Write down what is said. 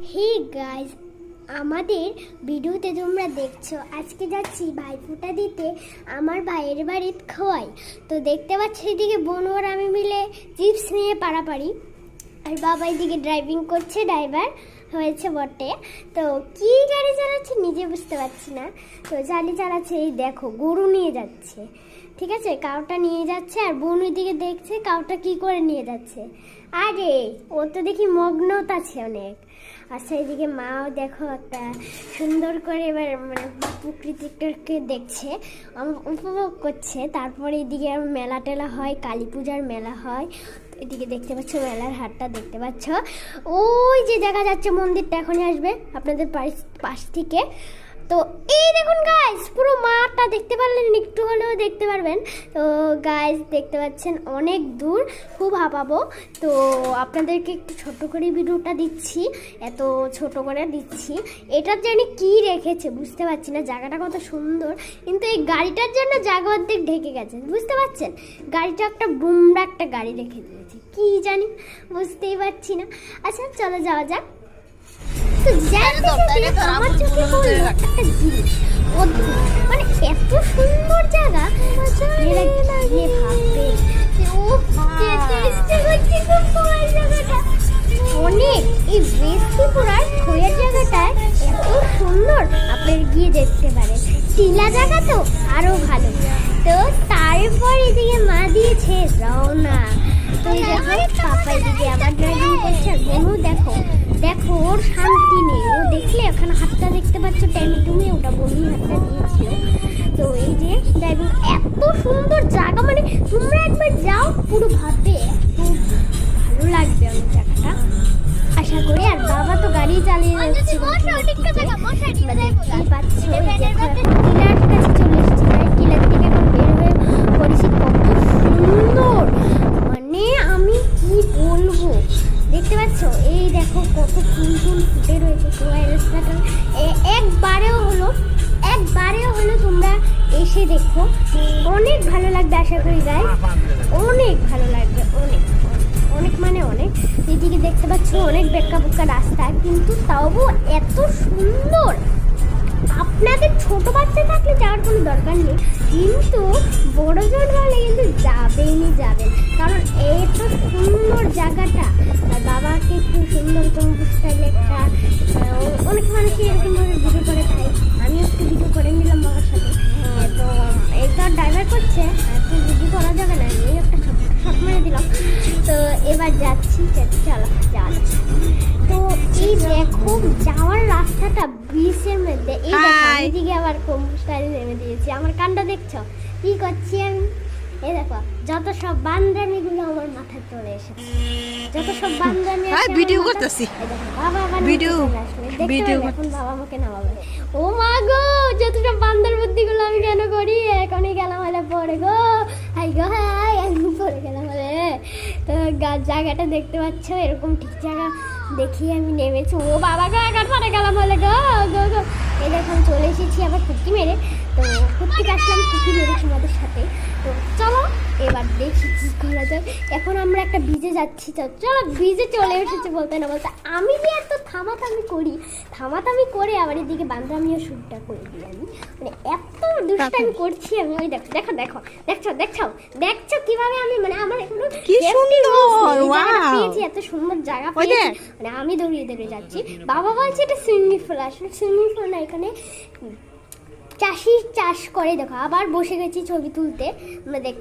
Hey guys, আমাদের ভিডিওতে তোমরা দেখছো আজকে যাচ্ছি ভাইফোঁটা দিতে আমার ভাইয়ের বাড়ির খোয়াই। তো দেখতে পাচ্ছ এদিকে বোন আর আমি মিলে চিপস নিয়ে পাড়াপাড়ি, আর বাবা এদিকে ড্রাইভিং করছে, ড্রাইভার হয়েছে বটে। তো কি গাড়ি চালাচ্ছে নিজে বুঝতে পারছি না, তো চালিয়ে চালাচ্ছে। এই দেখো গরু নিয়ে যাচ্ছে, ঠিক আছে, কাউটা নিয়ে যাচ্ছে, আর বোন ওইদিকে দেখছে কাউটা কি করে নিয়ে যাচ্ছে। আরে ও তো দেখি মগ্নতা আছে অনেক। আচ্ছা এদিকে মাও দেখো একটা সুন্দর করে এবার মানে প্রকৃতিটাকে দেখছে, উপভোগ করছে। তারপরে এদিকে মেলা টেলা হয়, কালী পূজার মেলা হয়। এদিকে দেখতে পাচ্ছ মেলার হাটটা দেখতে পাচ্ছ, ওই যে দেখা যাচ্ছে মন্দিরটা এখনই আসবে আপনাদের পাশ থেকে। তো এই দেখুন গাইস, পুরো মাঠটা দেখতে পারলেন, একটু হলেও দেখতে পারবেন। তো গাইস দেখতে পাচ্ছেন অনেক দূর, খুব হাঁপাবো। তো আপনাদেরকে একটু ছোট করে ভিডিওটা দিচ্ছি, এত ছোট করে দিচ্ছি। এটার জন্য কি রেখেছে বুঝতে পারছি না, জায়গাটা কত সুন্দর, কিন্তু এই গাড়িটার জন্য জায়গা অর্ধেক ঢেকে গেছে, বুঝতে পারছেন। গাড়িটা একটা বুমরা একটা গাড়ি রেখে দিয়েছে, কি জানি বুঝতেই পারছি না। আচ্ছা চলো যাওয়া যাক। তো আমার চোখে পড়লো একটা জিনিস, অদ্ভুত, মানে এত সুন্দর জায়গা, ভাববে অনেক। এই বৃহস্পতিপুরার খোয়ার জায়গাটায় এত সুন্দর, আপনারা গিয়ে দেখতে পারেন। টিলা জায়গা তো আরো ভালো। তো তারপর এদিকে মা দিয়েছে রওনা। তো এই দেখো পাপা এদিকে আবার ড্রাইভিং করছে, আর বোনও দেখো দেখো ওর শান্তি নেই, ও দেখলে ওখানে হাতটা দেখতে পাচ্ছ টেনে টুমে, ওটা বমি হাতটা দিয়েছিল। তো এই যে ড্রাইভিং, এত সুন্দর জায়গা, মানে তোমরা একবার যাও পুরো ভাববে, এত ভালো লাগবে আমার জায়গাটা আশা করি। আর বাবা তো গাড়ি চালিয়ে যাচ্ছে, পাচ্ছ টিলার কাছে চলে এসেছি, টিলার থেকে এখন বের হয়ে পড়েছি। কত সুন্দর, মানে আমি কি বলবো, দেখতে পাচ্ছ এই দেখো কত ফুল ফুল ফুটে রয়েছে রাস্তাটা। একবারেও হলো তোমরা এসে দেখো, অনেক ভালো লাগবে আশা করি গাইস, অনেক ভালো লাগবে, অনেক অনেক মানে অনেক। এদিকে দেখতে পাচ্ছ অনেক বেক্কা বুক্কা রাস্তা, কিন্তু তাও এত সুন্দর। আপনাদের ছোট বাচ্চা থাকলে যাওয়ার কোনো দরকার নেই, কিন্তু বড়জন হলে কিন্তু যাবেন, কারণ এত সুন্দর জায়গাটা। আর বাবাকে একটু সুন্দর স্টাইলে একটা, অনেক মানুষই এরকমভাবে ভিডিও করে, তাই আমি একটু ভিডিও করে নিলাম বাবার সাথে। তো এইটা ড্রাইভার করছে, একটু ভিডিও করা যাবে না, আমি একটা শট মেরে দিলাম। তো এবার যাচ্ছি, চলো যাওয়া। তো এই দেখো যাওয়ার রাস্তাটা ব্রিজের মধ্যে, এই দেখো এদিকে আবার কোন স্টাইলে নেমে দিয়েছি। আমার কান্ডা দেখছো কি করছি আমি, এই দেখো যত সব বান্দামিগুলো আমার মাথায় চলে এসেছে, যত সব বান্দামি ভিডিও করতেছি, বাবা আবার ভিডিও এখন বাবা আমাকে নামাবে। ও মা গো, যত সব বান্দার বুদ্ধিগুলো আমি কেন করি, এখনই গেলাম হলে পড়ে গো, হাই গো হাই, আমি পড়ে গেলাম হলে। তো জায়গাটা দেখতে পাচ্ছ, এরকম ঠিক জায়গা দেখি আমি নেমেছি। ও বাবা গো, একার পরে গেলাম বলে গো গো গো। এই দেখুন চলে এসেছি আবার কুকি মেরে। তো কুকি আসলাম, কুকি মেরেছি আমাদের সাথে। তো চলো এবার দেখি কি করা যায়। এখন আমরা একটা ব্রিজে যাচ্ছি, চলো ব্রিজে চলে এসেছি বলতে না বলতে। আমি যে এত থামাথামি করে আবার এদিকে বান্ধবীও শুটটা করে দিই আমি, মানে এত দুষ্টামি করছি আমি। ওই দেখো দেখো দেখো দেখছো দেখছো দেখছো কিভাবে আমি, মানে আমার এখনো কি সুন্দর পেয়েছি, এত সুন্দর জায়গা পেয়েছি, মানে আমি দৌড়িয়ে যাচ্ছি। বাবা বলছে এটা সুইমিং পুল, আসলে সুইমিং পুল না, এখানে চাষি চাষ করে। দেখো আবার বসে গেছি ছবি তুলতে, আমরা দেখ